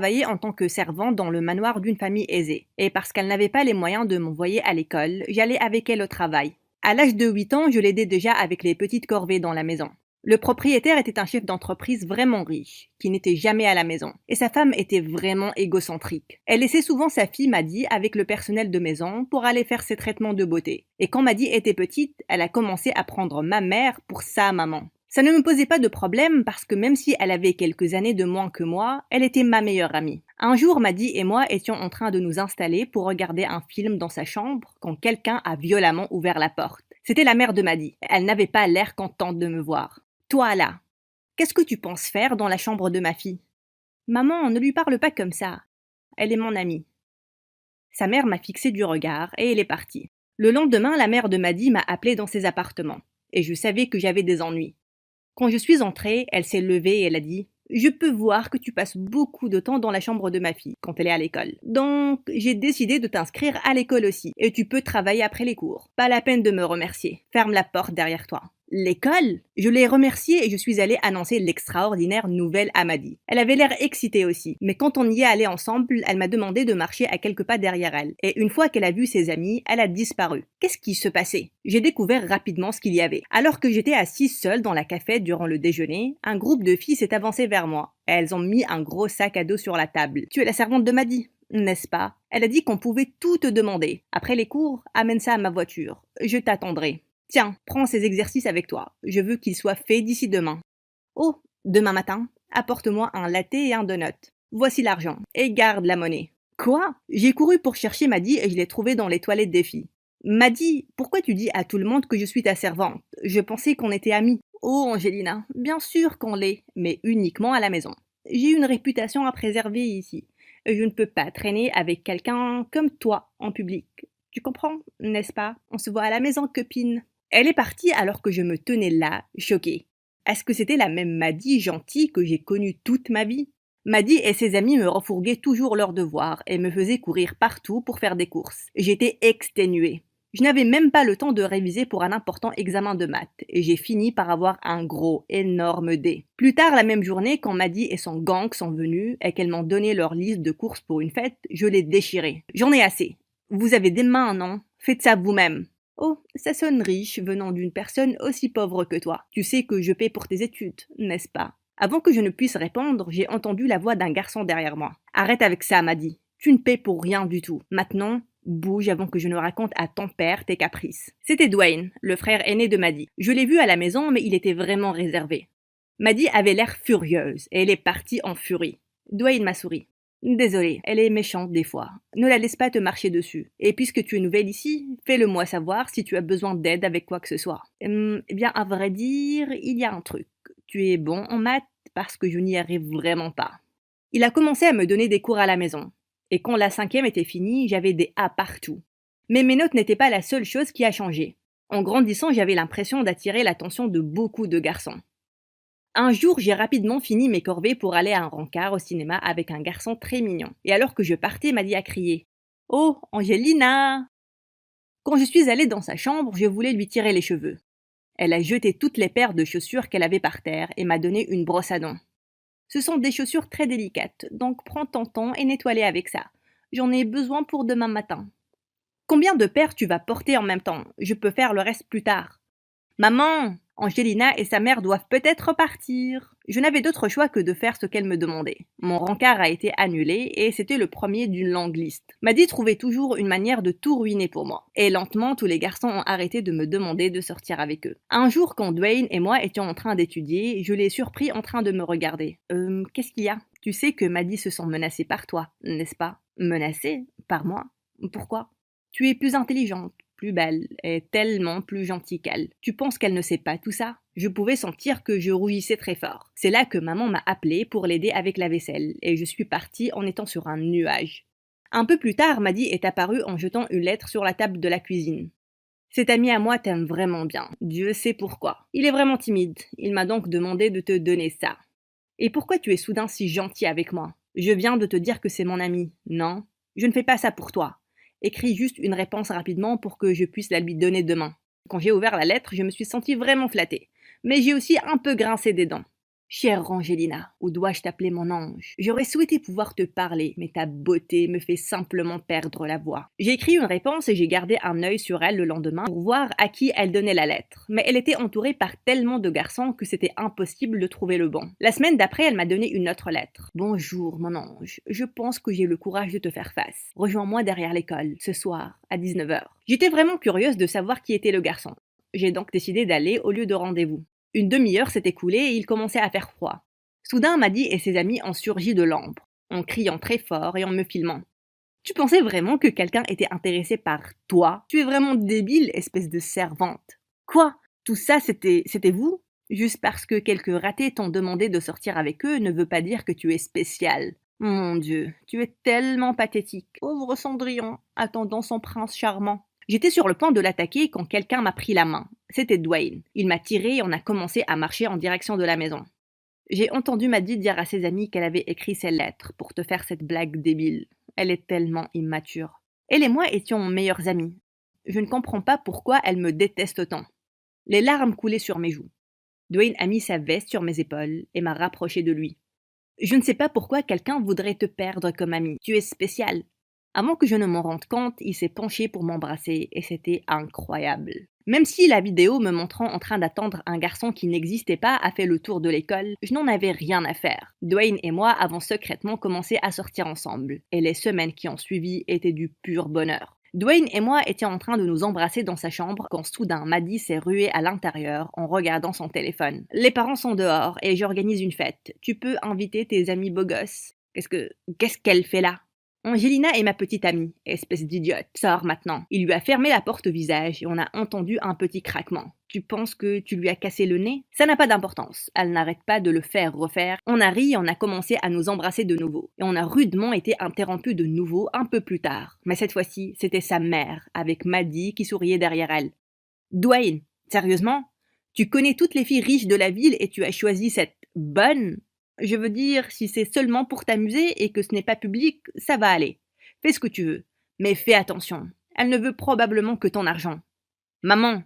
Travaillait en tant que servante dans le manoir d'une famille aisée. Et parce qu'elle n'avait pas les moyens de m'envoyer à l'école, j'allais avec elle au travail. À l'âge de 8 ans, je l'aidais déjà avec les petites corvées dans la maison. Le propriétaire était un chef d'entreprise vraiment riche, qui n'était jamais à la maison. Et sa femme était vraiment égocentrique. Elle laissait souvent sa fille Maddy avec le personnel de maison pour aller faire ses traitements de beauté. Et quand Maddy était petite, elle a commencé à prendre ma mère pour sa maman. Ça ne me posait pas de problème parce que même si elle avait quelques années de moins que moi, elle était ma meilleure amie. Un jour, Maddy et moi étions en train de nous installer pour regarder un film dans sa chambre quand quelqu'un a violemment ouvert la porte. C'était la mère de Maddy. Elle n'avait pas l'air contente de me voir. Toi là, qu'est-ce que tu penses faire dans la chambre de ma fille? Maman, ne lui parle pas comme ça. Elle est mon amie. Sa mère m'a fixé du regard et elle est partie. Le lendemain, la mère de Maddy m'a appelée dans ses appartements. Et je savais que j'avais des ennuis. Quand je suis entrée, elle s'est levée et elle a dit: Je peux voir que tu passes beaucoup de temps dans la chambre de ma fille quand elle est à l'école. Donc, j'ai décidé de t'inscrire à l'école aussi. Et tu peux travailler après les cours. Pas la peine de me remercier. Ferme la porte derrière toi. L'école? Je l'ai remerciée et je suis allée annoncer l'extraordinaire nouvelle à Maddy. Elle avait l'air excitée aussi, mais quand on y est allé ensemble, elle m'a demandé de marcher à quelques pas derrière elle. Et une fois qu'elle a vu ses amis, elle a disparu. Qu'est-ce qui se passait? J'ai découvert rapidement ce qu'il y avait. Alors que j'étais assise seule dans la cafette durant le déjeuner, un groupe de filles s'est avancé vers moi. Elles ont mis un gros sac à dos sur la table. Tu es la servante de Maddy, n'est-ce pas? Elle a dit qu'on pouvait tout te demander. Après les cours, amène ça à ma voiture. Je t'attendrai. Tiens, prends ces exercices avec toi. Je veux qu'ils soient faits d'ici demain. Oh, demain matin, apporte-moi un latte et un donut. Voici l'argent. Et garde la monnaie. Quoi? J'ai couru pour chercher Maddy et je l'ai trouvée dans les toilettes des filles. Maddy, pourquoi tu dis à tout le monde que je suis ta servante? Je pensais qu'on était amis. Oh, Angelina, bien sûr qu'on l'est, mais uniquement à la maison. J'ai une réputation à préserver ici. Je ne peux pas traîner avec quelqu'un comme toi en public. Tu comprends, n'est-ce pas? On se voit à la maison, copine. Elle est partie alors que je me tenais là, choquée. Est-ce que c'était la même Maddy gentille que j'ai connue toute ma vie? Maddy et ses amis me refourguaient toujours leurs devoirs et me faisaient courir partout pour faire des courses. J'étais exténuée. Je n'avais même pas le temps de réviser pour un important examen de maths et j'ai fini par avoir un gros, énorme D. Plus tard la même journée, quand Maddy et son gang sont venus et qu'elles m'ont donné leur liste de courses pour une fête, je l'ai déchirée. J'en ai assez. Vous avez des mains, non? Faites ça vous-même. Oh, ça sonne riche venant d'une personne aussi pauvre que toi. Tu sais que je paie pour tes études, n'est-ce pas? Avant que je ne puisse répondre, j'ai entendu la voix d'un garçon derrière moi. Arrête avec ça, Maddy. Tu ne paies pour rien du tout. Maintenant, bouge avant que je ne raconte à ton père tes caprices. C'était Dwayne, le frère aîné de Maddy. Je l'ai vu à la maison, mais il était vraiment réservé. Maddy avait l'air furieuse et elle est partie en furie. Dwayne m'a souri. Désolée, elle est méchante des fois. Ne la laisse pas te marcher dessus. Et puisque tu es nouvelle ici, fais-le-moi savoir si tu as besoin d'aide avec quoi que ce soit. Eh bien, à vrai dire, il y a un truc. Tu es bon en maths parce que je n'y arrive vraiment pas. Il a commencé à me donner des cours à la maison. Et quand la cinquième était finie, j'avais des A partout. Mais mes notes n'étaient pas la seule chose qui a changé. En grandissant, j'avais l'impression d'attirer l'attention de beaucoup de garçons. Un jour, j'ai rapidement fini mes corvées pour aller à un rencard au cinéma avec un garçon très mignon. Et alors que je partais, Maddy a crié: Oh, Angelina! Quand je suis allée dans sa chambre, je voulais lui tirer les cheveux. Elle a jeté toutes les paires de chaussures qu'elle avait par terre et m'a donné une brosse à dents. Ce sont des chaussures très délicates, donc prends ton temps et nettoie-les avec ça. J'en ai besoin pour demain matin. Combien de paires tu vas porter en même temps? Je peux faire le reste plus tard. Maman, Angelina et sa mère doivent peut-être partir. Je n'avais d'autre choix que de faire ce qu'elle me demandait. Mon rencard a été annulé et c'était le premier d'une longue liste. Maddy trouvait toujours une manière de tout ruiner pour moi. Et lentement, tous les garçons ont arrêté de me demander de sortir avec eux. Un jour, quand Dwayne et moi étions en train d'étudier, je l'ai surpris en train de me regarder. Qu'est-ce qu'il y a? Tu sais que Maddy se sent menacée par toi, n'est-ce pas? Menacée? Par moi? Pourquoi? Tu es plus intelligente, plus belle et tellement plus gentille qu'elle. Tu penses qu'elle ne sait pas tout ça? Je pouvais sentir que je rougissais très fort. C'est là que maman m'a appelée pour l'aider avec la vaisselle et je suis partie en étant sur un nuage. Un peu plus tard, Maddy est apparue en jetant une lettre sur la table de la cuisine. Cet ami à moi t'aime vraiment bien. Dieu sait pourquoi. Il est vraiment timide. Il m'a donc demandé de te donner ça. Et pourquoi tu es soudain si gentil avec moi? Je viens de te dire que c'est mon ami. Non, je ne fais pas ça pour toi. Écris juste une réponse rapidement pour que je puisse la lui donner demain. Quand j'ai ouvert la lettre, je me suis sentie vraiment flattée. Mais j'ai aussi un peu grincé des dents. Chère Angelina, ou dois-je t'appeler mon ange? J'aurais souhaité pouvoir te parler, mais ta beauté me fait simplement perdre la voix. J'ai écrit une réponse et j'ai gardé un œil sur elle le lendemain pour voir à qui elle donnait la lettre. Mais elle était entourée par tellement de garçons que c'était impossible de trouver le bon. La semaine d'après, elle m'a donné une autre lettre. Bonjour mon ange, je pense que j'ai le courage de te faire face. Rejoins-moi derrière l'école, ce soir, à 19 heures. J'étais vraiment curieuse de savoir qui était le garçon. J'ai donc décidé d'aller au lieu de rendez-vous. Une demi-heure s'est écoulée et il commençait à faire froid. Soudain, Maddy et ses amis ont surgi de l'ombre, en criant très fort et en me filmant. Tu pensais vraiment que quelqu'un était intéressé par toi? Tu es vraiment débile, espèce de servante. Quoi? Tout ça, c'était vous? Juste parce que quelques ratés t'ont demandé de sortir avec eux ne veut pas dire que tu es spécial. Mon Dieu, tu es tellement pathétique. Pauvre Cendrillon, attendant son prince charmant. J'étais sur le point de l'attaquer quand quelqu'un m'a pris la main. C'était Dwayne. Il m'a tiré et on a commencé à marcher en direction de la maison. J'ai entendu Maddy dire à ses amis qu'elle avait écrit ces lettres pour te faire cette blague débile. Elle est tellement immature. Elle et moi étions meilleures amies. Je ne comprends pas pourquoi elle me déteste tant. Les larmes coulaient sur mes joues. Dwayne a mis sa veste sur mes épaules et m'a rapproché de lui. Je ne sais pas pourquoi quelqu'un voudrait te perdre comme ami. Tu es spécial. Avant que je ne m'en rende compte, il s'est penché pour m'embrasser et c'était incroyable. Même si la vidéo me montrant en train d'attendre un garçon qui n'existait pas a fait le tour de l'école, je n'en avais rien à faire. Dwayne et moi avons secrètement commencé à sortir ensemble, et les semaines qui ont suivi étaient du pur bonheur. Dwayne et moi étions en train de nous embrasser dans sa chambre quand soudain Maddy s'est ruée à l'intérieur en regardant son téléphone. Les parents sont dehors et j'organise une fête. Tu peux inviter tes amis beaux gosses. Qu'est-ce qu'elle fait là? Angelina est ma petite amie, espèce d'idiote. Sors maintenant. Il lui a fermé la porte au visage et on a entendu un petit craquement. Tu penses que tu lui as cassé le nez? Ça n'a pas d'importance. Elle n'arrête pas de le faire refaire. On a ri et on a commencé à nous embrasser de nouveau. Et on a rudement été interrompus de nouveau un peu plus tard. Mais cette fois-ci, c'était sa mère, avec Maddy qui souriait derrière elle. Dwayne, sérieusement? Tu connais toutes les filles riches de la ville et tu as choisi cette bonne? Je veux dire, si c'est seulement pour t'amuser et que ce n'est pas public, ça va aller. Fais ce que tu veux. Mais fais attention. Elle ne veut probablement que ton argent. Maman,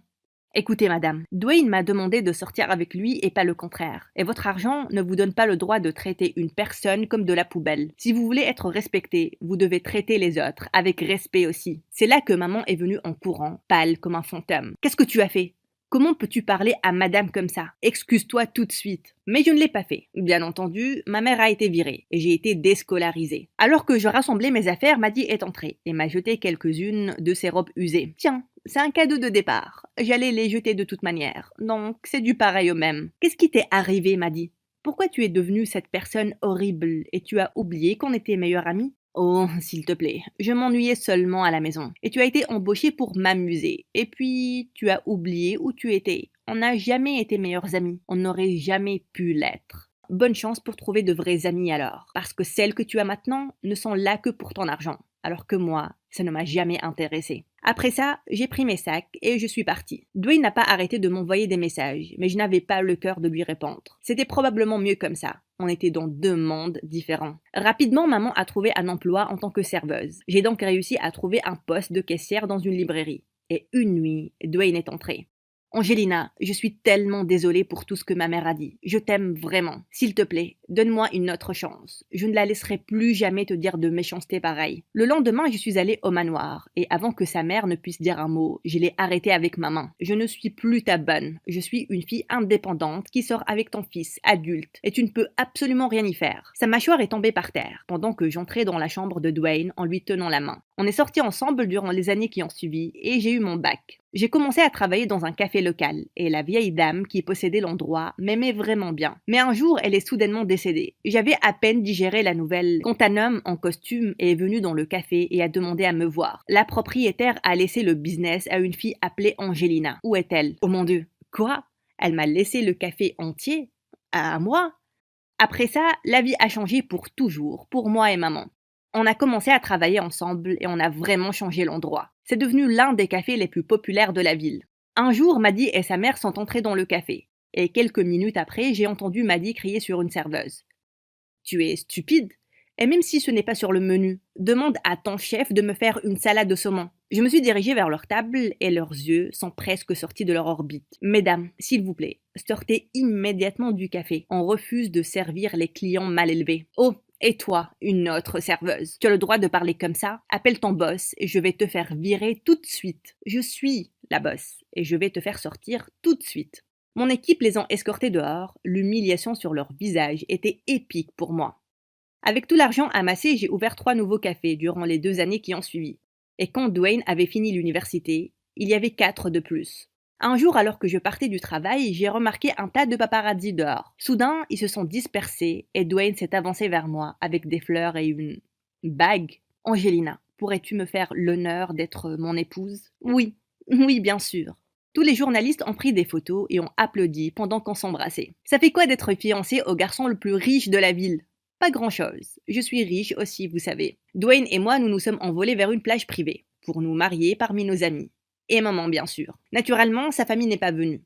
écoutez madame, Dwayne m'a demandé de sortir avec lui et pas le contraire. Et votre argent ne vous donne pas le droit de traiter une personne comme de la poubelle. Si vous voulez être respecté, vous devez traiter les autres avec respect aussi. C'est là que maman est venue en courant, pâle comme un fantôme. Qu'est-ce que tu as fait? Comment peux-tu parler à madame comme ça? Excuse-toi tout de suite. Mais je ne l'ai pas fait. Bien entendu, ma mère a été virée et j'ai été déscolarisée. Alors que je rassemblais mes affaires, Maddy est entrée et m'a jeté quelques-unes de ses robes usées. Tiens, c'est un cadeau de départ. J'allais les jeter de toute manière. Donc, c'est du pareil au même. Qu'est-ce qui t'est arrivé, Maddy? Pourquoi tu es devenue cette personne horrible et tu as oublié qu'on était meilleures amies? Oh, s'il te plaît, je m'ennuyais seulement à la maison. Et tu as été embauchée pour m'amuser. Et puis, tu as oublié où tu étais. On n'a jamais été meilleurs amis. On n'aurait jamais pu l'être. Bonne chance pour trouver de vrais amis alors. Parce que celles que tu as maintenant ne sont là que pour ton argent. Alors que moi, ça ne m'a jamais intéressé. Après ça, j'ai pris mes sacs et je suis partie. Dwayne n'a pas arrêté de m'envoyer des messages, mais je n'avais pas le cœur de lui répondre. C'était probablement mieux comme ça. On était dans deux mondes différents. Rapidement, maman a trouvé un emploi en tant que serveuse. J'ai donc réussi à trouver un poste de caissière dans une librairie. Et une nuit, Dwayne est entré. Angelina, je suis tellement désolée pour tout ce que ma mère a dit. Je t'aime vraiment. S'il te plaît, donne-moi une autre chance. Je ne la laisserai plus jamais te dire de méchanceté pareille. Le lendemain, je suis allée au manoir, et avant que sa mère ne puisse dire un mot, je l'ai arrêtée avec ma main. Je ne suis plus ta bonne. Je suis une fille indépendante qui sort avec ton fils, adulte, et tu ne peux absolument rien y faire. Sa mâchoire est tombée par terre, pendant que j'entrais dans la chambre de Dwayne en lui tenant la main. On est sortis ensemble durant les années qui ont suivi, et j'ai eu mon bac. J'ai commencé à travailler dans un café local, et la vieille dame qui possédait l'endroit m'aimait vraiment bien. Mais un jour, elle est soudainement décédée. J'avais à peine digéré la nouvelle quand un homme en costume est venu dans le café et a demandé à me voir. La propriétaire a laissé le business à une fille appelée Angelina. Où est-elle? Oh mon Dieu! Quoi? Elle m'a laissé le café entier? À moi? Après ça, la vie a changé pour toujours, pour moi et maman. On a commencé à travailler ensemble et on a vraiment changé l'endroit. C'est devenu l'un des cafés les plus populaires de la ville. Un jour, Maddy et sa mère sont entrées dans le café. Et quelques minutes après, j'ai entendu Maddy crier sur une serveuse. Tu es stupide? Et même si ce n'est pas sur le menu, demande à ton chef de me faire une salade de saumon. Je me suis dirigée vers leur table et leurs yeux sont presque sortis de leur orbite. Mesdames, s'il vous plaît, sortez immédiatement du café. On refuse de servir les clients mal élevés. Oh, et toi, une autre serveuse, tu as le droit de parler comme ça? Appelle ton boss et je vais te faire virer tout de suite. Je suis la boss et je vais te faire sortir tout de suite. Mon équipe les ont escortés dehors, l'humiliation sur leur visage était épique pour moi. Avec tout l'argent amassé, j'ai ouvert 3 nouveaux cafés durant les 2 années qui ont suivi. Et quand Dwayne avait fini l'université, il y avait 4 de plus. Un jour, alors que je partais du travail, j'ai remarqué un tas de paparazzi dehors. Soudain, ils se sont dispersés et Dwayne s'est avancé vers moi avec des fleurs et une bague. Angelina, pourrais-tu me faire l'honneur d'être mon épouse? Oui, oui, bien sûr. Tous les journalistes ont pris des photos et ont applaudi pendant qu'on s'embrassait. Ça fait quoi d'être fiancé au garçon le plus riche de la ville? Pas grand-chose. Je suis riche aussi, vous savez. Dwayne et moi, nous nous sommes envolés vers une plage privée, pour nous marier parmi nos amis. Et maman, bien sûr. Naturellement, sa famille n'est pas venue.